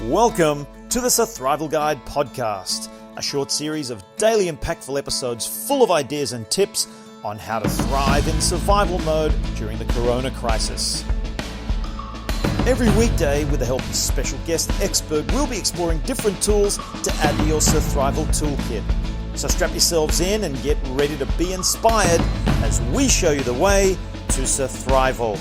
Welcome to the Sur-thrival Guide podcast, a short series of daily impactful episodes full of ideas and tips on how to thrive in survival mode during the corona crisis. Every weekday, with the help of a special guest expert, we'll be exploring different tools to add to your Sur-thrival toolkit. So strap yourselves in and get ready to be inspired as we show you the way to Sur-thrival.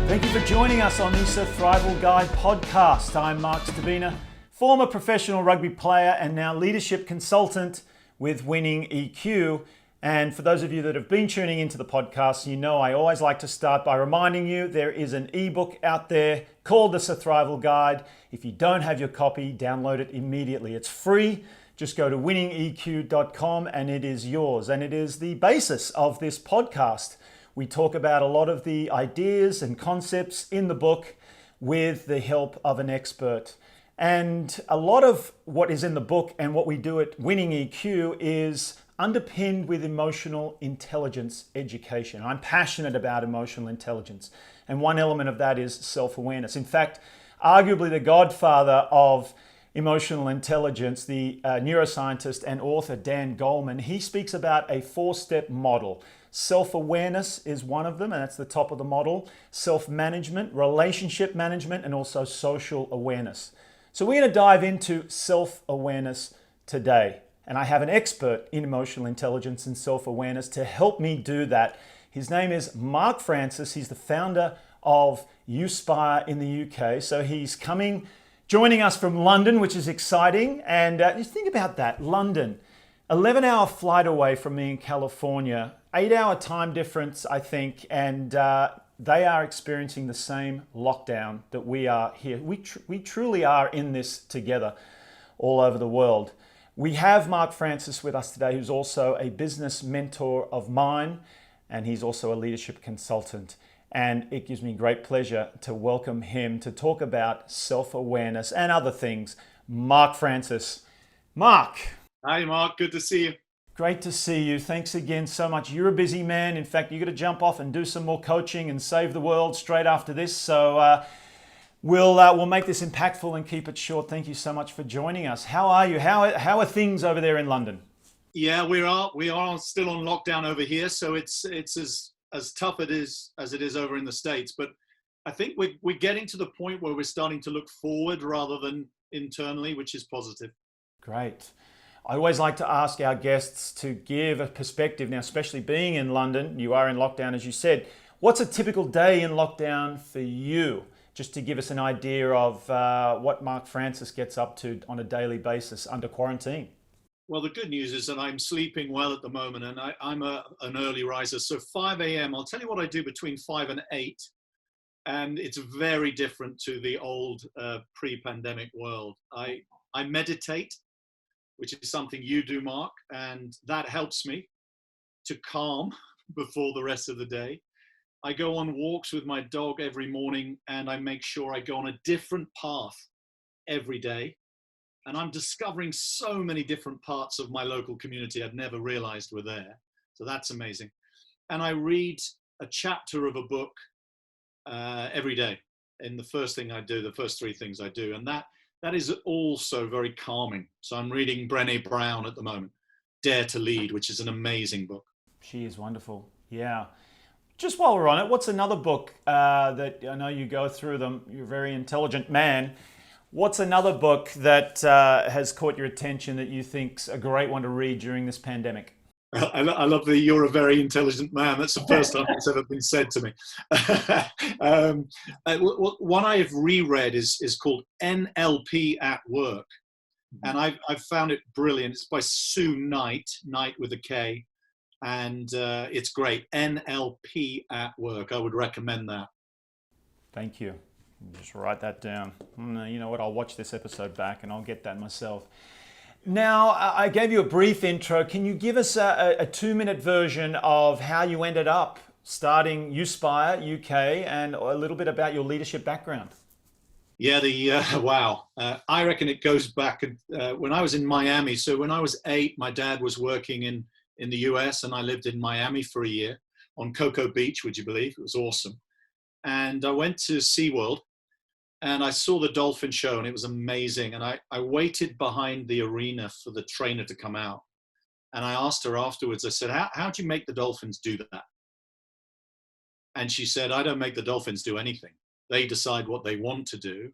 Thank you for joining us on the Sur-thrival Guide podcast. I'm Mark Stabina, former professional rugby player and now leadership consultant with Winning EQ. And for those of you that have been tuning into the podcast, you know I always like to start by reminding you there is an ebook out there called the Sur-thrival Guide. If you don't have your copy, download it immediately. It's free. Just go to winningeq.com and it is yours. And it is the basis of this podcast. We talk about a lot of the ideas and concepts in the book with the help of an expert. And a lot of what is in the book and what we do at Winning EQ is underpinned with emotional intelligence education. I'm passionate about emotional intelligence. And one element of that is self-awareness. In fact, arguably the godfather of emotional intelligence, the neuroscientist and author Dan Goleman, he speaks about a 4-step model. Self-awareness is one of them, and that's the top of the model. Self-management, relationship management, and also social awareness. So we're going to dive into self-awareness today. And I have an expert in emotional intelligence and self-awareness to help me do that. His name is Mark Francis. He's the founder of Uspire in the UK. So he's joining us from London, which is exciting. And just think about that, London. 11-hour flight away from me in California, 8-hour time difference, I think, and they are experiencing the same lockdown that we are here. We truly are in this together all over the world. We have Mark Francis with us today, who's also a business mentor of mine, and he's also a leadership consultant. And it gives me great pleasure to welcome him to talk about self-awareness and other things. Mark Francis. Mark. Hi, Mark. Good to see you. Great to see you. Thanks again so much. You're a busy man. In fact, you've got to jump off and do some more coaching and save the world straight after this. So we'll make this impactful and keep it short. Thank you so much for joining us. How are you? How are things over there in London? Yeah, we are still on lockdown over here, so it's as tough as it is over in the States. But I think we're getting to the point where we're starting to look forward rather than internally, which is positive. Great. I always like to ask our guests to give a perspective. Now, especially being in London, you are in lockdown, as you said. What's a typical day in lockdown for you? Just to give us an idea of what Mark Francis gets up to on a daily basis under quarantine. Well, the good news is that I'm sleeping well at the moment, and I'm an early riser. So 5 a.m., I'll tell you what I do between 5 and 8. And it's very different to the old pre-pandemic world. I meditate, which is something you do, Mark, and that helps me to calm before the rest of the day. I go on walks with my dog every morning, and I make sure I go on a different path every day. And I'm discovering so many different parts of my local community I'd never realized were there. So that's amazing. And I read a chapter of a book every day. And the first 3 things I do. And that is also very calming. So I'm reading Brené Brown at the moment, Dare to Lead, which is an amazing book. She is wonderful. Yeah. Just while we're on it, what's another book that I know you go through them? You're a very intelligent man. What's another book that has caught your attention that you think's a great one to read during this pandemic? I love that you're a very intelligent man. That's the first time it's ever been said to me. One I've reread is called NLP at Work. And I've found it brilliant. It's by Sue Knight with a K. And it's great. NLP at Work. I would recommend that. Thank you. Just write that down. You know what? I'll watch this episode back and I'll get that myself. Now, I gave you a brief intro. Can you give us a 2-minute version of how you ended up starting Uspire UK and a little bit about your leadership background? Yeah, wow. I reckon it goes back when I was in Miami. So when I was 8, my dad was working in the US and I lived in Miami for a year. on Cocoa Beach, would you believe? It was awesome. And I went to SeaWorld and I saw the dolphin show and it was amazing. And I waited behind the arena for the trainer to come out. And I asked her afterwards, I said, how do you make the dolphins do that? And she said, I don't make the dolphins do anything. They decide what they want to do.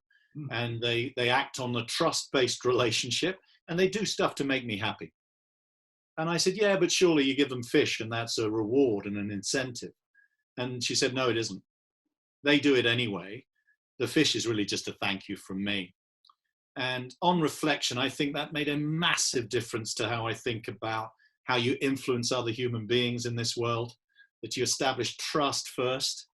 And they act on the trust-based relationship and they do stuff to make me happy. And I said, yeah, but surely you give them fish and that's a reward and an incentive. And she said, no, it isn't. They do it anyway. The fish is really just a thank you from me. And on reflection, I think that made a massive difference to how I think about how you influence other human beings in this world, that you establish trust first,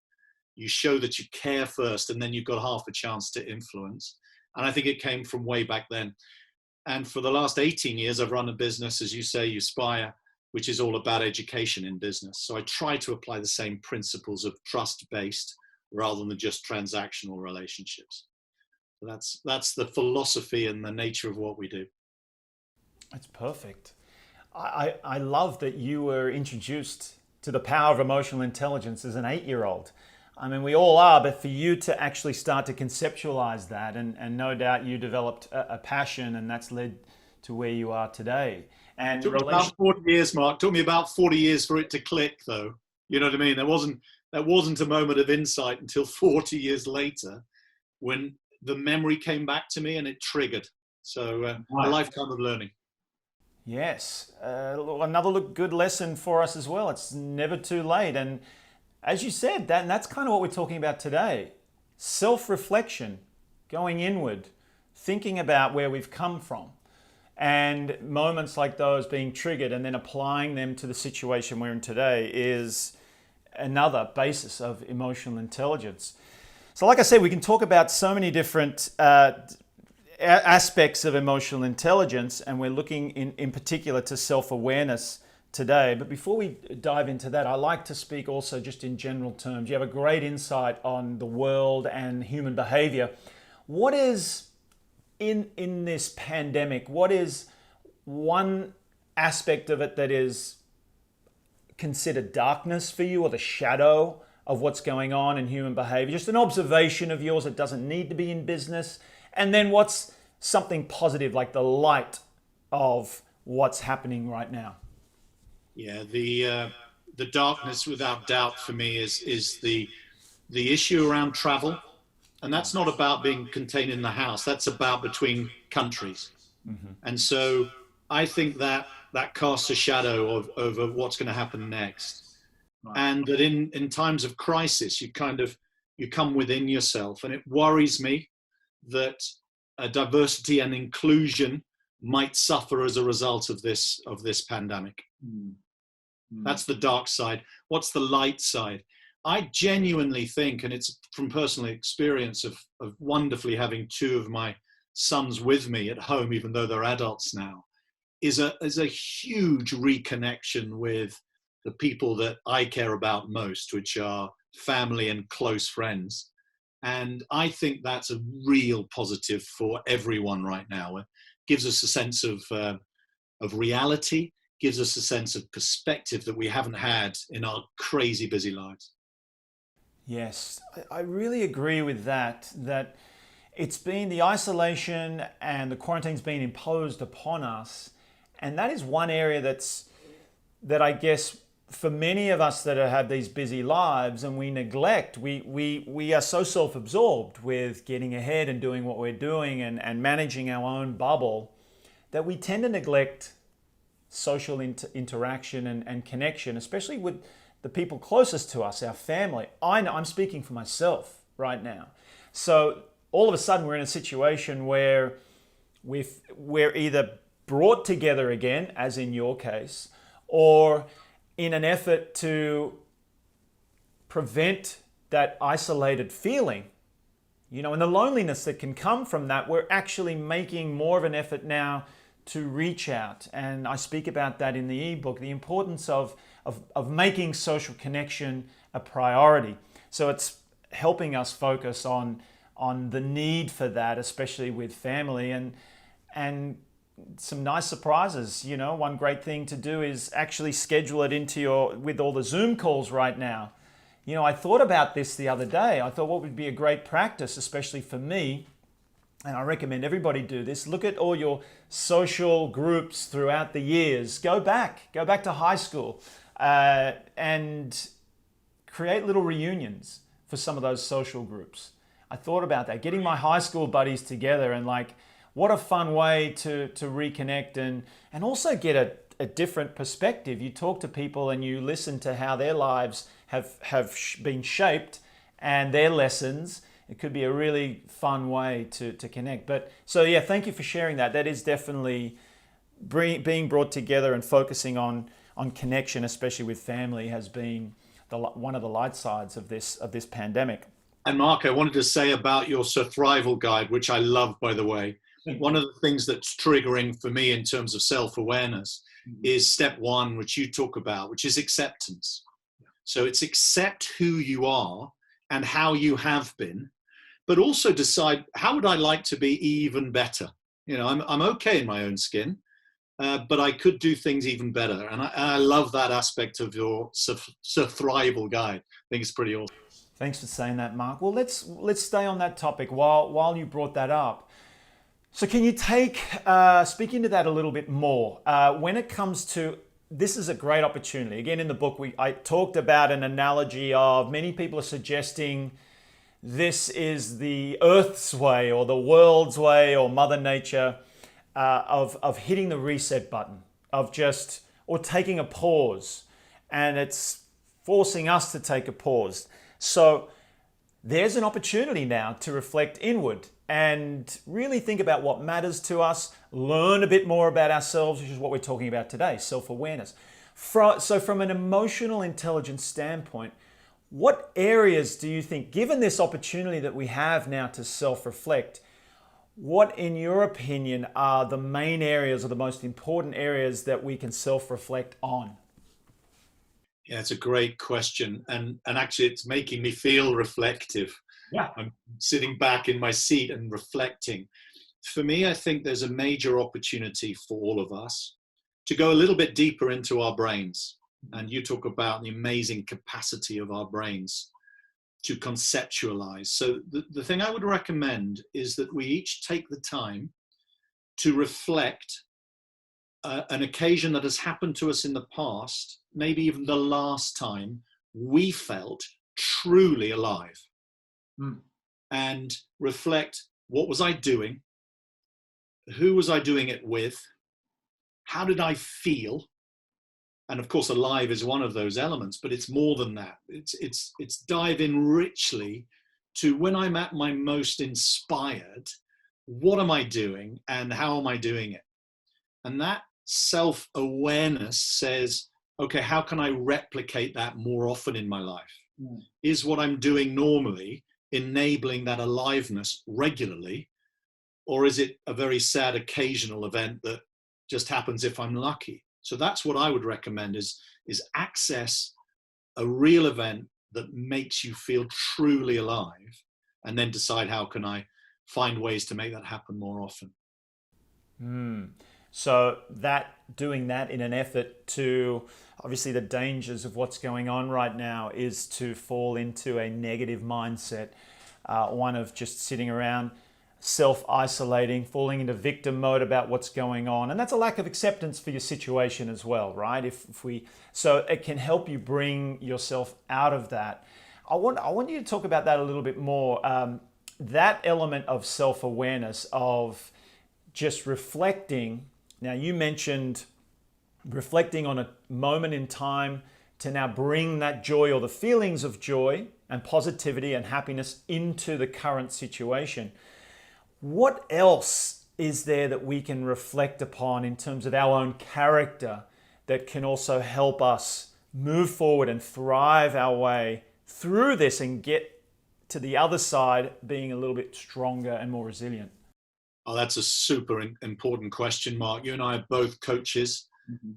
you show that you care first, and then you've got half a chance to influence. And I think it came from way back then. And for the last 18 years, I've run a business, as you say, Uspire, which is all about education in business. So I try to apply the same principles of trust-based rather than just transactional relationships. So that's the philosophy and the nature of what we do. That's perfect. I love that you were introduced to the power of emotional intelligence as an 8-year-old. I mean, we all are, but for you to actually start to conceptualize that, and no doubt you developed a passion, and that's led to where you are today. And it took me about 40 years, Mark. It took me about 40 years for it to click, though. You know what I mean? That wasn't a moment of insight until 40 years later, when the memory came back to me and it triggered. So a lifetime of learning. Yes, another good lesson for us as well. It's never too late. And as you said, that's kind of what we're talking about today. Self-reflection, going inward, thinking about where we've come from, and moments like those being triggered and then applying them to the situation we're in today is another basis of emotional intelligence. So like I said, we can talk about so many different aspects of emotional intelligence, and we're looking in particular to self-awareness today. But before we dive into that, I like to speak also just in general terms. You have a great insight on the world and human behavior. What is, in this pandemic, what is one aspect of it that is considered darkness for you, or the shadow of what's going on in human behavior? Just an observation of yours that doesn't need to be in business. And then what's something positive, like the light of what's happening right now? Yeah, the darkness, without doubt, for me is the issue around travel, and that's not about being contained in the house. That's about between countries, and so I think that casts a shadow over what's going to happen next, and that in times of crisis, you come within yourself, and it worries me that diversity and inclusion might suffer as a result of this pandemic. That's the dark side. What's the light side? I genuinely think, and it's from personal experience of wonderfully having 2 of my sons with me at home, even though they're adults now, is a huge reconnection with the people that I care about most, which are family and close friends. And I think that's a real positive for everyone right now. It gives us a sense of reality, gives us a sense of perspective that we haven't had in our crazy busy lives. Yes, I really agree with that it's been the isolation and the quarantine's been imposed upon us. And that is one area that I guess for many of us that have these busy lives and we neglect, we are so self-absorbed with getting ahead and doing what we're doing and managing our own bubble that we tend to neglect social interaction and connection, especially with the people closest to us, our family. I know, I'm speaking for myself right now. So all of a sudden we're in a situation where we're either brought together again, as in your case, or in an effort to prevent that isolated feeling, and the loneliness that can come from that, we're actually making more of an effort now to reach out. And I speak about that in the ebook, the importance of making social connection a priority. So it's helping us focus on the need for that, especially with family. And some nice surprises. You know, one great thing to do is actually schedule it into with all the Zoom calls right now. You know, I thought about this the other day. I thought what would be a great practice, especially for me, and I recommend everybody do this. Look at all your social groups throughout the years. Go back to high school, and create little reunions for some of those social groups. I thought about that, getting my high school buddies together, and like, what a fun way to reconnect and also get a different perspective. You talk to people and you listen to how their lives have been shaped and their lessons. It could be a really fun way to connect. But so yeah, thank you for sharing that. That is definitely being brought together, and focusing on connection, especially with family, has been one of the light sides of this pandemic. And Mark, I wanted to say about your Sur-thrival guide, which I love, by the way. One of the things that's triggering for me in terms of self-awareness is step one, which you talk about, which is acceptance. So it's accept who you are and how you have been, but also decide, how would I like to be even better? You know, I'm okay in my own skin, but I could do things even better. And I love that aspect of your Sur-thrival guide. I think it's pretty awesome. Thanks for saying that, Mark. Well, let's stay on that topic while you brought that up. So can you speak into that a little bit more? When it comes to, this is a great opportunity. Again, in the book, I talked about an analogy of, many people are suggesting this is the Earth's way or the world's way or Mother Nature of hitting the reset button, or taking a pause. And it's forcing us to take a pause. So there's an opportunity now to reflect inward and really think about what matters to us, learn a bit more about ourselves, which is what we're talking about today, self-awareness. So from an emotional intelligence standpoint, what areas do you think, given this opportunity that we have now to self-reflect, what, in your opinion, are the main areas or the most important areas that we can self-reflect on? Yeah, it's a great question. And actually, it's making me feel reflective. Yeah. I'm sitting back in my seat and reflecting. For me, I think there's a major opportunity for all of us to go a little bit deeper into our brains. And you talk about the amazing capacity of our brains to conceptualize. So the thing I would recommend is that we each take the time to reflect an occasion that has happened to us in the past, maybe even the last time we felt truly alive. And reflect, what was I doing? Who was I doing it with? How did I feel? And of course, alive is one of those elements, but it's more than that. It's dive in richly to, when I'm at my most inspired, what am I doing and how am I doing it? And that self-awareness says, okay, how can I replicate that more often in my life? Is what I'm doing normally enabling that aliveness regularly, or is it a very sad occasional event that just happens if I'm lucky? So that's what I would recommend, is access a real event that makes you feel truly alive, and then decide, how can I find ways to make that happen more often? So doing that in an effort to, obviously the dangers of what's going on right now is to fall into a negative mindset, one of just sitting around self-isolating, falling into victim mode about what's going on. And that's a lack of acceptance for your situation as well, right? So it can help you bring yourself out of that. I want you to talk about that a little bit more. That element of self-awareness, of just reflecting. Now, you mentioned reflecting on a moment in time to now bring that joy, or the feelings of joy and positivity and happiness, into the current situation. What else is there that we can reflect upon in terms of our own character that can also help us move forward and thrive our way through this and get to the other side being a little bit stronger and more resilient? Oh, that's a super important question, Mark. You and I are both coaches.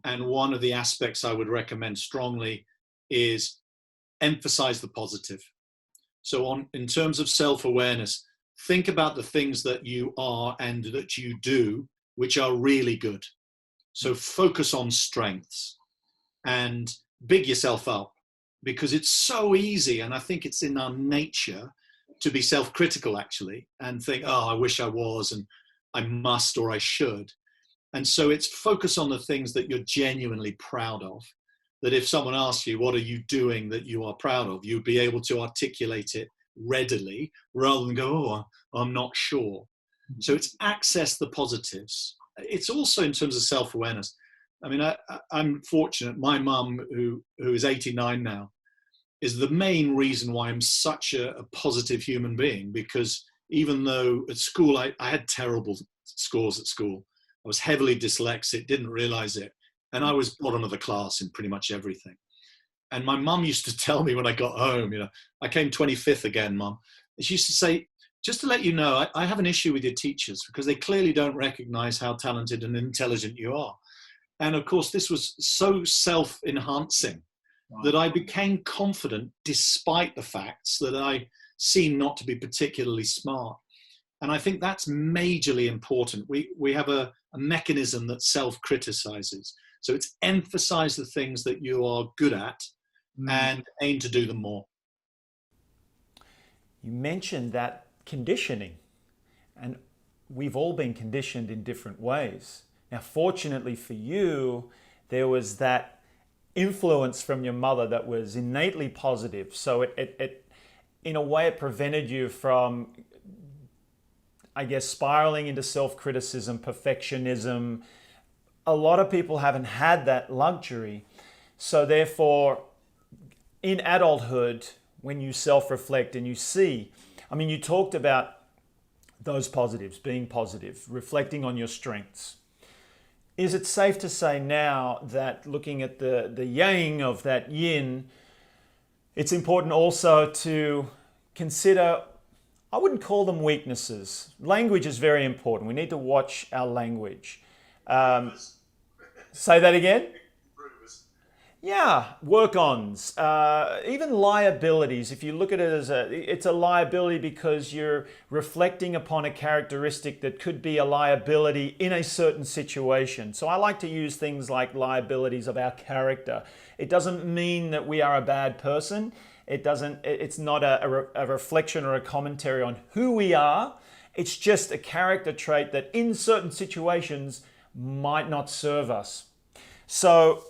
And one of the aspects I would recommend strongly is emphasize the positive. So in terms of self-awareness, think about the things that you are and that you do which are really good. So focus on strengths and big yourself up, because it's so easy. And I think it's in our nature to be self-critical actually, and think, oh, I wish I was, and I must, or I should. And so it's focus on the things that you're genuinely proud of, that if someone asks you, what are you doing that you are proud of, you'd be able to articulate it readily rather than go, oh, I'm not sure. So it's access the positives. It's also in terms of self-awareness. I mean, I'm fortunate. My mum, who is 89 now, is the main reason why I'm such a positive human being, because even though at school, I had terrible scores at school. I was heavily dyslexic, didn't realize it. And I was bottom of the class in pretty much everything. And my mum used to tell me when I got home, I came 25th again, Mum. She used to say, just to let you know, I have an issue with your teachers because they clearly don't recognize how talented and intelligent you are. And of course, this was so self-enhancing that I became confident despite the facts that I seemed not to be particularly smart. And I think that's majorly important. We have a mechanism that self-criticizes. So it's emphasize the things that you are good at and aim to do them more. You mentioned that conditioning, and we've all been conditioned in different ways. Now, fortunately for you, there was that influence from your mother that was innately positive. So it in a way, it prevented you from, I guess, spiraling into self-criticism, perfectionism. A lot of people haven't had that luxury. So therefore, in adulthood, when you self-reflect and you see, I mean, you talked about those positives, being positive, reflecting on your strengths. Is it safe to say now that looking at the yang of that yin, it's important also to consider, I wouldn't call them weaknesses. Language is very important. We need to watch our language. Say that again? Yeah, work-ons, even liabilities. If you look at it as it's a liability because you're reflecting upon a characteristic that could be a liability in a certain situation. So I like to use things like liabilities of our character. It doesn't mean that we are a bad person. It's not a reflection or a commentary on who we are. It's just a character trait that in certain situations might not serve us. So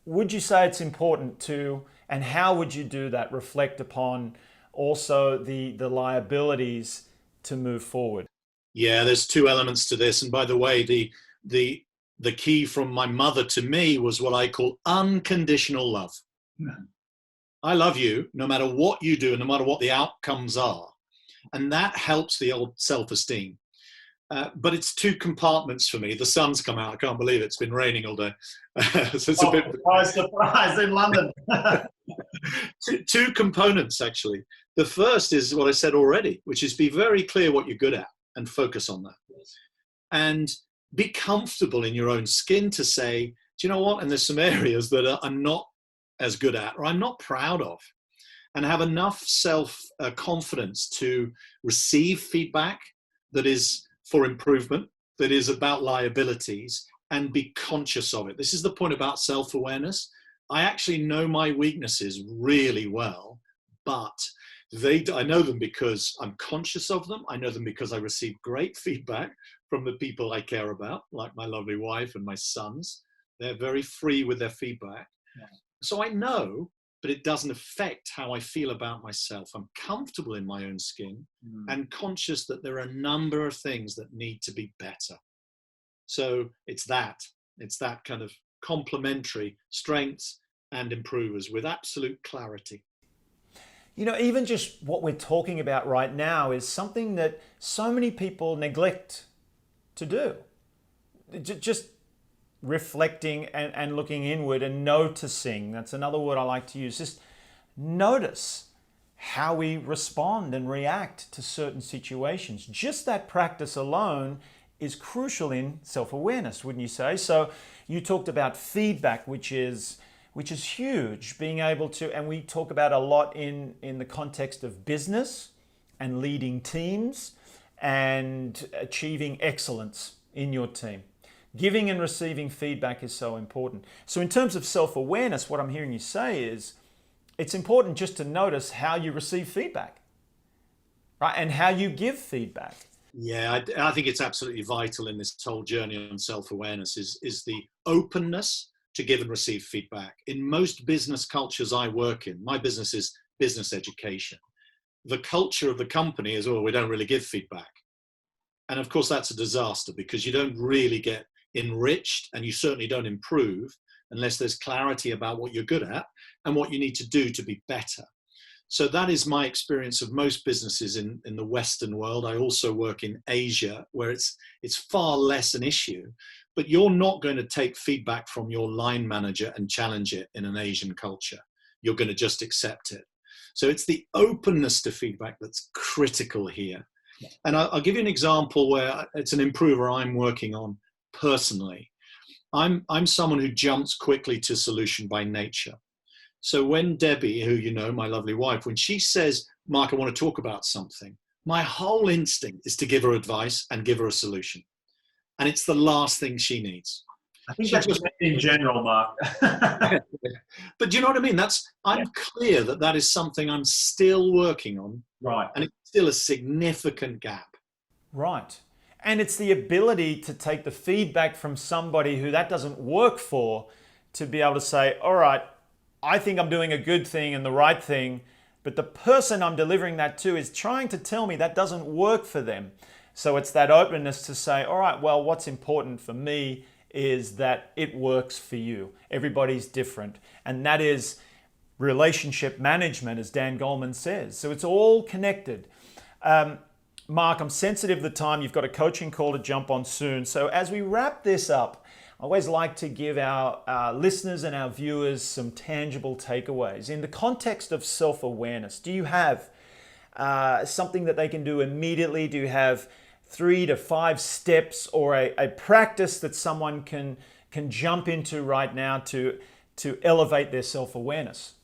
would you say it's important to, and how would you do that, reflect upon also the liabilities to move forward? Yeah, there's two elements to this. And by the way, the key from my mother to me was what I call unconditional love. I love you no matter what you do and no matter what the outcomes are. And that helps the old self-esteem. But it's two compartments for me. The sun's come out. I can't believe it. It's been raining all day. So it's a bit surprise in London. two components, actually. The first is what I said already, which is be very clear what you're good at and focus on that. And be comfortable in your own skin to say, do you know what? And there's some areas that I'm not as good at or I'm not proud of. And have enough self-confidence to receive feedback that is for improvement, that is about liabilities, and be conscious of it. This is the point about self-awareness. I actually know my weaknesses really well, but I know them because I'm conscious of them. I know them because I receive great feedback from the people I care about, like my lovely wife and my sons. They're very free with their feedback. Yeah. So I know, but it doesn't affect how I feel about myself. I'm comfortable in my own skin and conscious that there are a number of things that need to be better. So it's that kind of complementary strengths and improvers with absolute clarity. You know, even just what we're talking about right now is something that so many people neglect to do. Just reflecting and looking inward and noticing. That's another word I like to use. Just notice how we respond and react to certain situations. Just that practice alone is crucial in self-awareness, wouldn't you say? So you talked about feedback, which is huge, being able to, and we talk about a lot in the context of business and leading teams and achieving excellence in your team. Giving and receiving feedback is so important. So in terms of self-awareness, what I'm hearing you say is it's important just to notice how you receive feedback, right? And how you give feedback. Yeah, I think it's absolutely vital in this whole journey on self-awareness is the openness to give and receive feedback. In most business cultures I work in, my business is business education. The culture of the company is, oh, we don't really give feedback. And of course, that's a disaster because you don't really get enriched and you certainly don't improve unless there's clarity about what you're good at and what you need to do to be better. So that is my experience of most businesses in the Western world. I also work in Asia where it's far less an issue, but you're not going to take feedback from your line manager and challenge it in an Asian culture. You're going to just accept it. So it's the openness to feedback that's critical here. And I'll give you an example where it's an improver I'm working on personally. I'm someone who jumps quickly to solution by nature. So when Debbie, who you know, my lovely wife, when she says, Mark, I want to talk about something, my whole instinct is to give her advice and give her a solution. And it's the last thing she needs. I think that's just in general, Mark. But do you know what I mean? I'm clear that is something I'm still working on. Right. And it's still a significant gap. Right. And it's the ability to take the feedback from somebody who that doesn't work for to be able to say, all right, I think I'm doing a good thing and the right thing, but the person I'm delivering that to is trying to tell me that doesn't work for them. So it's that openness to say, all right, well, what's important for me is that it works for you. Everybody's different. And that is relationship management, as Dan Goleman says. So it's all connected. Mark, I'm sensitive to the time. You've got a coaching call to jump on soon. So as we wrap this up, I always like to give our listeners and our viewers some tangible takeaways. In the context of self-awareness, do you have something that they can do immediately? Do you have 3 to 5 steps or a practice that someone can jump into right now to elevate their self-awareness?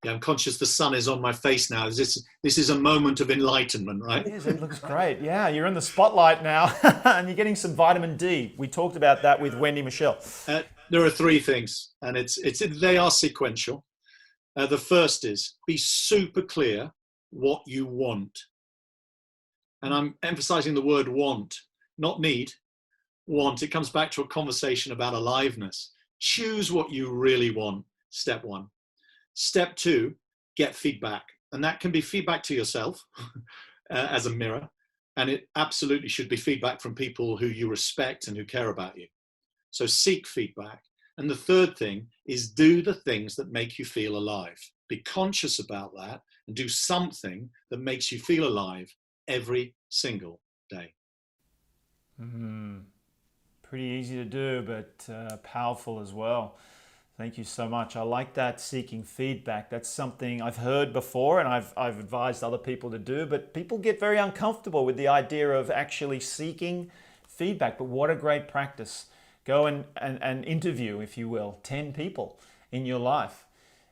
Yeah, I'm conscious the sun is on my face now. This is a moment of enlightenment, right? It is. It looks great. Yeah, you're in the spotlight now and you're getting some vitamin D. We talked about that with Wendy Michelle. There are 3 things, and they are sequential. The first is be super clear what you want. And I'm emphasizing the word want, not need. Want. It comes back to a conversation about aliveness. Choose what you really want, step 1. Step 2, get feedback. And that can be feedback to yourself as a mirror. And it absolutely should be feedback from people who you respect and who care about you. So seek feedback. And the third thing is do the things that make you feel alive. Be conscious about that and do something that makes you feel alive every single day. Pretty easy to do, but powerful as well. Thank you so much. I like that, seeking feedback. That's something I've heard before and I've advised other people to do, but people get very uncomfortable with the idea of actually seeking feedback. But what a great practice. Go and interview, if you will, 10 people in your life,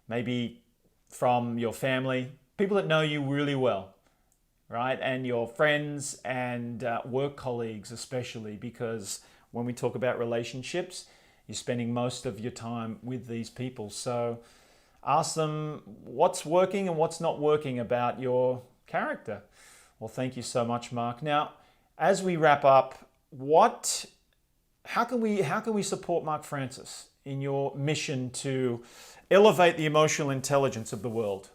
maybe from your family, people that know you really well, right? And your friends and work colleagues especially, because when we talk about relationships, you're spending most of your time with these people. So ask them what's working and what's not working about your character. Well, thank you so much, Mark. Now, as we wrap up, how can we support Mark Francis in your mission to elevate the emotional intelligence of the world?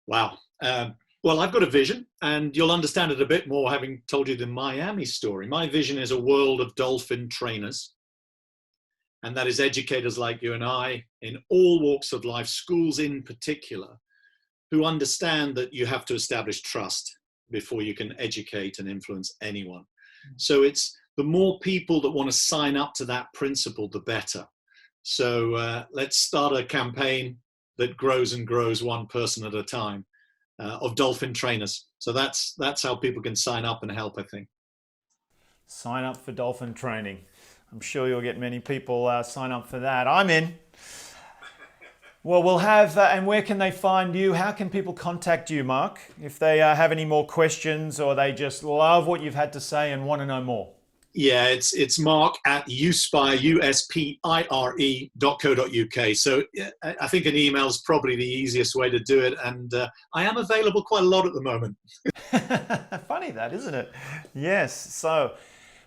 Wow. Well, I've got a vision, and you'll understand it a bit more having told you the Miami story. My vision is a world of dolphin trainers. And that is educators like you and I in all walks of life, schools in particular, who understand that you have to establish trust before you can educate and influence anyone. So it's the more people that want to sign up to that principle, the better. So let's start a campaign that grows and grows one person at a time of dolphin trainers. So that's how people can sign up and help, I think. Sign up for dolphin training. I'm sure you'll get many people sign up for that. I'm in. Well, we'll have, and where can they find you? How can people contact you, Mark, if they have any more questions or they just love what you've had to say and want to know more? Yeah, it's Mark at Uspire, uspire.co.uk. So I think an email is probably the easiest way to do it. And I am available quite a lot at the moment. Funny that, isn't it? Yes. So,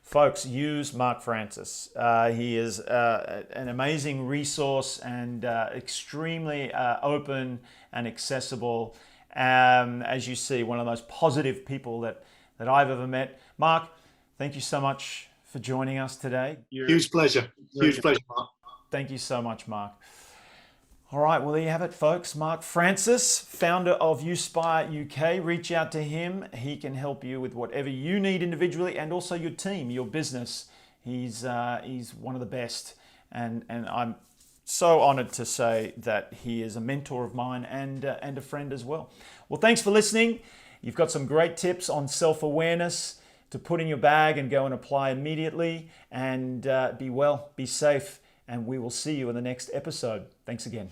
folks, use Mark Francis. He is an amazing resource and extremely open and accessible. As you see, one of the most positive people that I've ever met. Mark, thank you so much for joining us today. Huge pleasure. Huge pleasure, Mark. Thank you so much, Mark. All right, well, there you have it, folks. Mark Francis, founder of Uspire UK. Reach out to him. He can help you with whatever you need individually and also your team, your business. He's one of the best. And I'm so honored to say that he is a mentor of mine and a friend as well. Well, thanks for listening. You've got some great tips on self-awareness to put in your bag and go and apply immediately. And be well, be safe, and we will see you in the next episode. Thanks again.